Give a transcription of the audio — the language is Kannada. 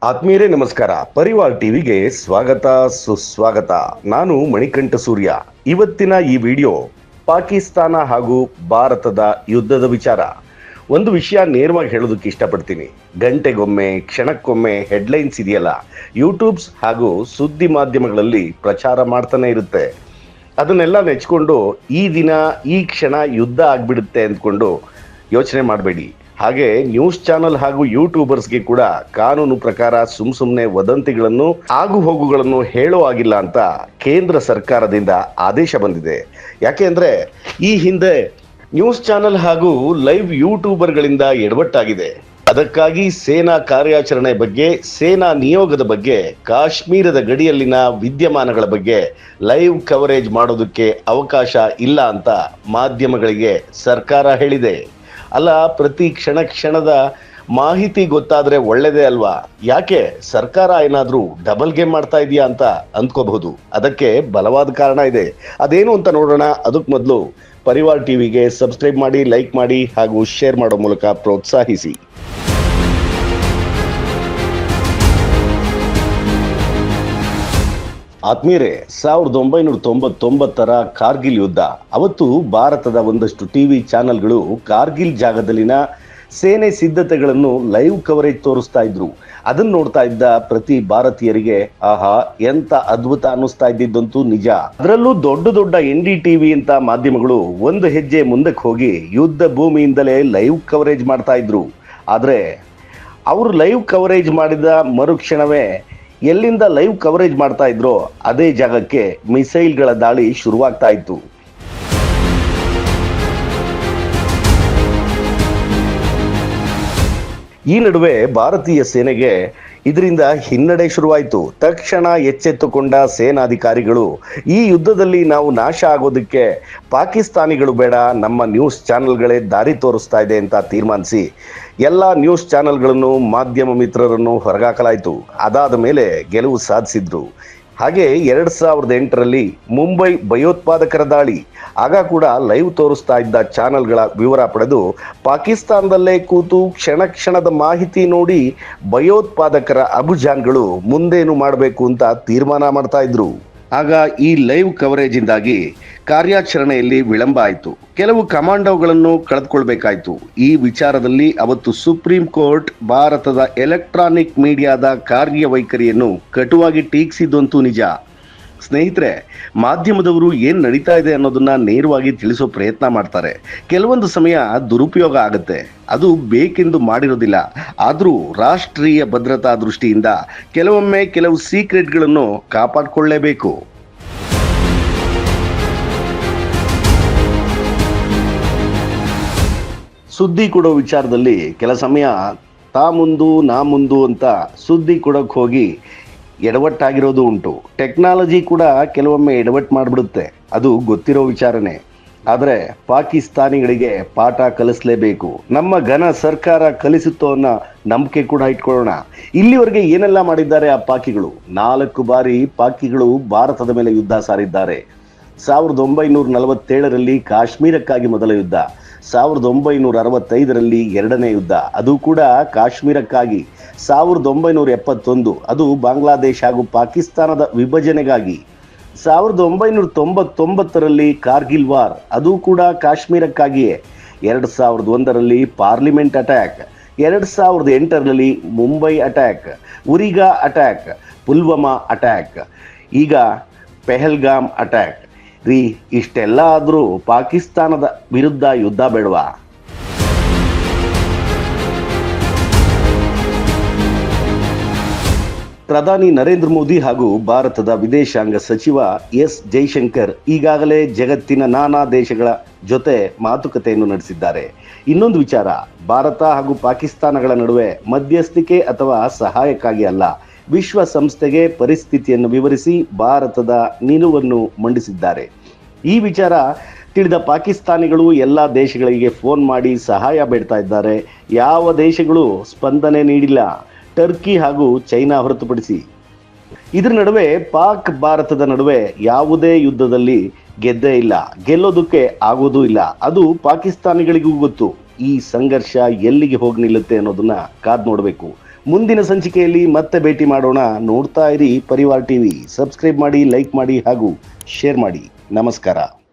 ಆತ್ಮೀಯರೇ ನಮಸ್ಕಾರ. ಪರಿವಾರ್ ಟಿವಿಗೆ ಸ್ವಾಗತ ಸುಸ್ವಾಗತ. ನಾನು ಮಣಿಕಂಠ ಸೂರ್ಯ. ಇವತ್ತಿನ ಈ ವಿಡಿಯೋ ಪಾಕಿಸ್ತಾನ ಹಾಗೂ ಭಾರತದ ಯುದ್ಧದ ವಿಚಾರ. ಒಂದು ವಿಷಯ ನೇರವಾಗಿ ಹೇಳೋದಕ್ಕೆ ಇಷ್ಟಪಡ್ತೀನಿ. ಗಂಟೆಗೊಮ್ಮೆ ಕ್ಷಣಕ್ಕೊಮ್ಮೆ ಹೆಡ್ಲೈನ್ಸ್ ಇದೆಯಲ್ಲ, ಯೂಟ್ಯೂಬ್ಸ್ ಹಾಗೂ ಸುದ್ದಿ ಮಾಧ್ಯಮಗಳಲ್ಲಿ ಪ್ರಚಾರ ಮಾಡ್ತಾನೆ ಇರುತ್ತೆ. ಅದನ್ನೆಲ್ಲ ನೆಚ್ಕೊಂಡು ಈ ದಿನ ಈ ಕ್ಷಣ ಯುದ್ಧ ಆಗ್ಬಿಡುತ್ತೆ ಅಂದ್ಕೊಂಡು ಯೋಚನೆ ಮಾಡಬೇಡಿ. ಹಾಗೆ ನ್ಯೂಸ್ ಚಾನೆಲ್ ಹಾಗೂ ಯೂಟ್ಯೂಬರ್ಸ್ಗೆ ಕೂಡ ಕಾನೂನು ಪ್ರಕಾರ ಸುಮ್ಮನೆ ವದಂತಿಗಳನ್ನು ಆಗು ಹೋಗುಗಳನ್ನು ಹೇಳೋ ಆಗಿಲ್ಲ ಅಂತ ಕೇಂದ್ರ ಸರ್ಕಾರದಿಂದ ಆದೇಶ ಬಂದಿದೆ. ಯಾಕೆ ಅಂದ್ರೆ ಈ ಹಿಂದೆ ನ್ಯೂಸ್ ಚಾನೆಲ್ ಹಾಗೂ ಲೈವ್ ಯೂಟ್ಯೂಬರ್ಗಳಿಂದ ಎಡವಟ್ಟಾಗಿದೆ. ಅದಕ್ಕಾಗಿ ಸೇನಾ ಕಾರ್ಯಾಚರಣೆ ಬಗ್ಗೆ, ಸೇನಾ ನಿಯೋಗದ ಬಗ್ಗೆ, ಕಾಶ್ಮೀರದ ಗಡಿಯಲ್ಲಿನ ವಿದ್ಯಮಾನಗಳ ಬಗ್ಗೆ ಲೈವ್ ಕವರೇಜ್ ಮಾಡೋದಕ್ಕೆ ಅವಕಾಶ ಇಲ್ಲ ಅಂತ ಮಾಧ್ಯಮಗಳಿಗೆ ಸರ್ಕಾರ ಹೇಳಿದೆ. ಅಲ್ಲ, ಪ್ರತಿ ಕ್ಷಣದ ಮಾಹಿತಿ ಗೊತ್ತಾದ್ರೆ ಒಳ್ಳೇದೇ ಅಲ್ವಾ? ಯಾಕೆ ಸರ್ಕಾರ ಏನಾದ್ರೂ ಡಬಲ್ ಗೇಮ್ ಮಾಡ್ತಾ ಇದೆಯಾ ಅಂತ ಅಂದ್ಕೋಬಹುದು. ಅದಕ್ಕೆ ಬಲವಾದ ಕಾರಣ ಇದೆ. ಅದೇನು ಅಂತ ನೋಡೋಣ. ಅದಕ್ಕೆ ಮೊದಲು ಪರಿವಾರ್ ಟಿವಿಗೆ ಸಬ್ಸ್ಕ್ರೈಬ್ ಮಾಡಿ, ಲೈಕ್ ಮಾಡಿ ಹಾಗೂ ಶೇರ್ ಮಾಡೋ ಮೂಲಕ ಪ್ರೋತ್ಸಾಹಿಸಿ. ಆತ್ಮೀಯರೇ, 1999 ಕಾರ್ಗಿಲ್ ಯುದ್ಧ. ಅವತ್ತು ಭಾರತದ ಒಂದಷ್ಟು ಟಿವಿ ಚಾನೆಲ್ಗಳು ಕಾರ್ಗಿಲ್ ಜಾಗದಲ್ಲಿನ ಸೇನೆ ಸಿದ್ಧತೆಗಳನ್ನು ಲೈವ್ ಕವರೇಜ್ ತೋರಿಸ್ತಾ ಇದ್ರು. ಅದನ್ನ ನೋಡ್ತಾ ಇದ್ದ ಪ್ರತಿ ಭಾರತೀಯರಿಗೆ ಆಹಾ, ಎಂತ ಅದ್ಭುತ ಅನ್ನಿಸ್ತಾ ಇದ್ದಿದ್ದಂತೂ ನಿಜ. ಅದರಲ್ಲೂ ದೊಡ್ಡ NDTV ಅಂತ ಮಾಧ್ಯಮಗಳು ಒಂದು ಹೆಜ್ಜೆ ಮುಂದಕ್ಕೆ ಹೋಗಿ ಯುದ್ಧ ಭೂಮಿಯಿಂದಲೇ ಲೈವ್ ಕವರೇಜ್ ಮಾಡ್ತಾ ಇದ್ರು. ಆದ್ರೆ ಅವರು ಲೈವ್ ಕವರೇಜ್ ಮಾಡಿದ ಮರುಕ್ಷಣವೇ ಎಲ್ಲಿಂದ ಲೈವ್ ಕವರೇಜ್ ಮಾಡ್ತಾ ಇದ್ರೋ ಅದೇ ಜಾಗಕ್ಕೆ ಮಿಸೈಲ್ಗಳ ದಾಳಿ ಶುರುವಾಗ್ತಾ ಇತ್ತು. ಈ ನಡುವೆ ಭಾರತೀಯ ಸೇನೆಗೆ ಇದರಿಂದ ಹಿನ್ನಡೆ ಶುರುವಾಯಿತು. ತಕ್ಷಣ ಎಚ್ಚೆತ್ತುಕೊಂಡ ಸೇನಾಧಿಕಾರಿಗಳು ಈ ಯುದ್ಧದಲ್ಲಿ ನಾವು ನಾಶ ಆಗೋದಕ್ಕೆ ಪಾಕಿಸ್ತಾನಿಗಳು ಬೇಡ, ನಮ್ಮ ನ್ಯೂಸ್ ಚಾನೆಲ್ಗಳೇ ದಾರಿ ತೋರಿಸ್ತಾ ಇದೆ ಅಂತ ತೀರ್ಮಾನಿಸಿ ಎಲ್ಲ ನ್ಯೂಸ್ ಚಾನೆಲ್ಗಳನ್ನು, ಮಾಧ್ಯಮ ಮಿತ್ರರನ್ನು ಹೊರಗಾಕಲಾಯಿತು. ಅದಾದ ಮೇಲೆ ಗೆಲುವು ಸಾಧಿಸಿದ್ರು. ಹಾಗೆ 2008ರಲ್ಲಿ ಮುಂಬೈ ಭಯೋತ್ಪಾದಕರ ದಾಳಿ. ಆಗ ಕೂಡ ಲೈವ್ ತೋರಿಸ್ತಾ ಇದ್ದ ಚಾನೆಲ್ಗಳ ವಿವರ ಪಡೆದು ಪಾಕಿಸ್ತಾನದಲ್ಲೇ ಕೂತು ಕ್ಷಣದ ಮಾಹಿತಿ ನೋಡಿ ಭಯೋತ್ಪಾದಕರ ಅಭಿಯಾನ್ಗಳು ಮುಂದೇನು ಮಾಡಬೇಕು ಅಂತ ತೀರ್ಮಾನ ಮಾಡ್ತಾ ಇದ್ರು. ಆಗ ಈ ಲೈವ್ ಕವರೇಜ್ ಇಂದಾಗಿ ಕಾರ್ಯಾಚರಣೆಯಲ್ಲಿ ವಿಳಂಬ ಆಯಿತು. ಕೆಲವು ಕಮಾಂಡೋಗಳನ್ನು ಕಳೆದುಕೊಳ್ಬೇಕಾಯ್ತು. ಈ ವಿಚಾರದಲ್ಲಿ ಅವತ್ತು ಸುಪ್ರೀಂ ಕೋರ್ಟ್ ಭಾರತದ ಎಲೆಕ್ಟ್ರಾನಿಕ್ ಮೀಡಿಯಾದ ಕಾರ್ಯವೈಖರಿಯನ್ನು ಕಟುವಾಗಿ ಟೀಕಿಸಿದ್ದಂತೂ ನಿಜ. ಸ್ನೇಹಿತರೆ, ಮಾಧ್ಯಮದವರು ಏನ್ ನಡೀತಾ ಇದೆ ಅನ್ನೋದನ್ನ ನೇರವಾಗಿ ತಿಳಿಸೋ ಪ್ರಯತ್ನ ಮಾಡ್ತಾರೆ. ಕೆಲವೊಂದು ಸಮಯ ದುರುಪಯೋಗ ಆಗುತ್ತೆ. ಅದು ಬೇಕೆಂದು ಮಾಡಿರೋದಿಲ್ಲ. ಆದ್ರೂ ರಾಷ್ಟ್ರೀಯ ಭದ್ರತಾ ದೃಷ್ಟಿಯಿಂದ ಕೆಲವೊಮ್ಮೆ ಕೆಲವು ಸೀಕ್ರೆಟ್ಗಳನ್ನು ಕಾಪಾಡಿಕೊಳ್ಳಲೇಬೇಕು. ಸುದ್ದಿ ಕೊಡೋ ವಿಚಾರದಲ್ಲಿ ಕೆಲ ಸಮಯ ತಾ ಮುಂದು ನಾ ಮುಂದು ಅಂತ ಸುದ್ದಿ ಕೊಡೋಕೆ ಹೋಗಿ ಎಡವಟ್ಟಾಗಿರೋದು ಉಂಟು. ಟೆಕ್ನಾಲಜಿ ಕೂಡ ಕೆಲವೊಮ್ಮೆ ಎಡವಟ್ಟು ಮಾಡಿಬಿಡುತ್ತೆ. ಅದು ಗೊತ್ತಿರೋ ವಿಚಾರನೆ. ಆದರೆ ಪಾಕಿಸ್ತಾನಿಗಳಿಗೆ ಪಾಠ ಕಲಿಸಲೇಬೇಕು. ನಮ್ಮ ಘನ ಸರ್ಕಾರ ಕಲಿಸುತ್ತೋ ಅನ್ನೋ ನಂಬಿಕೆ ಕೂಡ ಇಟ್ಕೊಳ್ಳೋಣ. ಇಲ್ಲಿವರೆಗೆ ಏನೆಲ್ಲ ಮಾಡಿದ್ದಾರೆ ಆ ಪಾಕಿಗಳು? 4 ಬಾರಿ ಪಾಕಿಗಳು ಭಾರತದ ಮೇಲೆ ಯುದ್ಧ ಸಾರಿದ್ದಾರೆ. 1947ರಲ್ಲಿ ಕಾಶ್ಮೀರಕ್ಕಾಗಿ ಮೊದಲ ಯುದ್ಧ, 1965ರಲ್ಲಿ ಎರಡನೇ ಯುದ್ಧ, ಅದು ಕೂಡ ಕಾಶ್ಮೀರಕ್ಕಾಗಿ, 1971 ಅದು ಬಾಂಗ್ಲಾದೇಶ ಹಾಗೂ ಪಾಕಿಸ್ತಾನದ ವಿಭಜನೆಗಾಗಿ, 1999ರಲ್ಲಿ ಕಾರ್ಗಿಲ್ ವಾರ್, ಅದು ಕೂಡ ಕಾಶ್ಮೀರಕ್ಕಾಗಿಯೇ, 2001ರಲ್ಲಿ ಪಾರ್ಲಿಮೆಂಟ್ ಅಟ್ಯಾಕ್, 2008ರಲ್ಲಿ ಮುಂಬೈ ಅಟ್ಯಾಕ್, ಉರಿಗಾ ಅಟ್ಯಾಕ್, ಪುಲ್ವಾಮಾ ಅಟ್ಯಾಕ್, ಈಗ ಪೆಹಲ್ಗಾಮ್ ಅಟ್ಯಾಕ್. ಇಷ್ಟೆಲ್ಲ ಆದ್ರೂ ಪಾಕಿಸ್ತಾನದ ವಿರುದ್ಧ ಯುದ್ಧ ಬೇಡವಾ? ಪ್ರಧಾನಿ ನರೇಂದ್ರ ಮೋದಿ ಹಾಗೂ ಭಾರತದ ವಿದೇಶಾಂಗ ಸಚಿವ ಎಸ್ ಜೈಶಂಕರ್ ಈಗಾಗಲೇ ಜಗತ್ತಿನ ನಾನಾ ದೇಶಗಳ ಜೊತೆ ಮಾತುಕತೆಯನ್ನು ನಡೆಸಿದ್ದಾರೆ. ಇನ್ನೊಂದು ವಿಚಾರ, ಭಾರತ ಹಾಗೂ ಪಾಕಿಸ್ತಾನಗಳ ನಡುವೆ ಮಧ್ಯಸ್ಥಿಕೆ ಅಥವಾ ಸಹಾಯಕ್ಕಾಗಿ ಅಲ್ಲ, ವಿಶ್ವಸಂಸ್ಥೆಗೆ ಪರಿಸ್ಥಿತಿಯನ್ನು ವಿವರಿಸಿ ಭಾರತದ ನಿಲುವನ್ನು ಮಂಡಿಸಿದ್ದಾರೆ. ಈ ವಿಚಾರ ತಿಳಿದ ಪಾಕಿಸ್ತಾನಿಗಳು ಎಲ್ಲ ದೇಶಗಳಿಗೆ ಫೋನ್ ಮಾಡಿ ಸಹಾಯ ಬೇಡ್ತಾ ಇದ್ದಾರೆ. ಯಾವ ದೇಶಗಳು ಸ್ಪಂದನೆ ನೀಡಿಲ್ಲ, ಟರ್ಕಿ ಹಾಗೂ ಚೈನಾ ಹೊರತುಪಡಿಸಿ. ಇದರ ನಡುವೆ ಪಾಕ್ ಭಾರತದ ನಡುವೆ ಯಾವುದೇ ಯುದ್ಧದಲ್ಲಿ ಗೆದ್ದೇ ಇಲ್ಲ, ಗೆಲ್ಲೋದಕ್ಕೆ ಆಗೋದೂ ಇಲ್ಲ. ಅದು ಪಾಕಿಸ್ತಾನಿಗಳಿಗೂ ಗೊತ್ತು. ಈ ಸಂಘರ್ಷ ಎಲ್ಲಿಗೆ ಹೋಗಿ ನಿಲ್ಲುತ್ತೆ ಅನ್ನೋದನ್ನ ಕಾದ್ ನೋಡಬೇಕು. ಮುಂದಿನ ಸಂಚಿಕೆಯಲ್ಲಿ ಮತ್ತೆ ಭೇಟಿ ಮಾಡೋಣ. ನೋಡ್ತಾ ಇರಿ ಪರಿವಾರ್ ಟಿವಿ. ಸಬ್ಸ್ಕ್ರೈಬ್ ಮಾಡಿ, ಲೈಕ್ ಮಾಡಿ ಹಾಗೂ ಶೇರ್ ಮಾಡಿ. ನಮಸ್ಕಾರ.